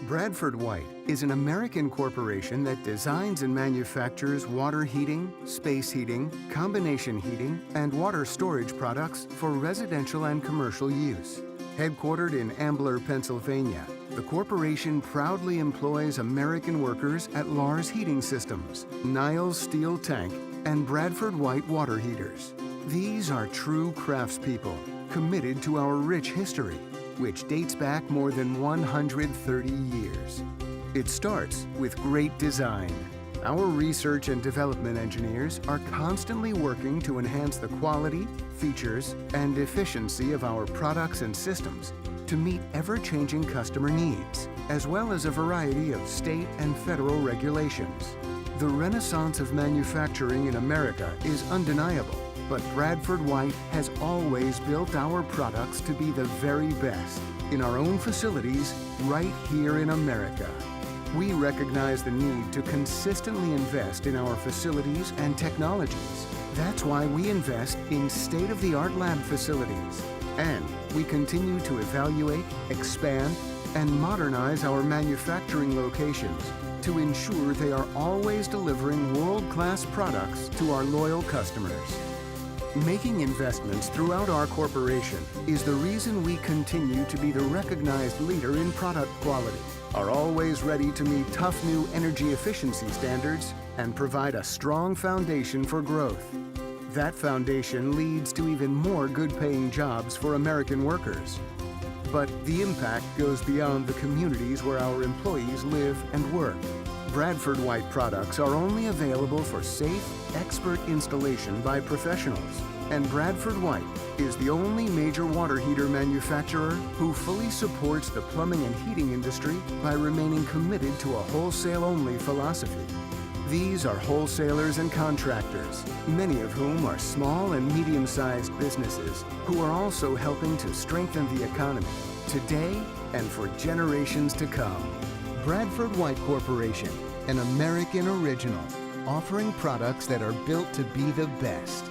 Bradford White is an American corporation that designs and manufactures water heating, space heating, combination heating, and water storage products for residential and commercial use. Headquartered in Ambler, Pennsylvania, the corporation proudly employs American workers at Lars Heating Systems, Niles Steel Tank, and Bradford White water heaters. These are true craftspeople, committed to our rich history, which dates back more than 130 years. It starts with great design. Our research and development engineers are constantly working to enhance the quality, features, and efficiency of our products and systems to meet ever-changing customer needs, as well as a variety of state and federal regulations. The renaissance of manufacturing in America is undeniable, but Bradford White has always built our products to be the very best in our own facilities right here in America. We recognize the need to consistently invest in our facilities and technologies. That's why we invest in state-of-the-art lab facilities. And we continue to evaluate, expand, and modernize our manufacturing locations to ensure they are always delivering world-class products to our loyal customers. Making investments throughout our corporation is the reason we continue to be the recognized leader in product quality, are always ready to meet tough new energy efficiency standards, and provide a strong foundation for growth. That foundation leads to even more good-paying jobs for American workers. But the impact goes beyond the communities where our employees live and work. Bradford White products are only available for safe, expert installation by professionals, and Bradford White is the only major water heater manufacturer who fully supports the plumbing and heating industry by remaining committed to a wholesale-only philosophy. These are wholesalers and contractors, many of whom are small and medium-sized businesses who are also helping to strengthen the economy today and for generations to come. Bradford White Corporation, an American original, offering products that are built to be the best.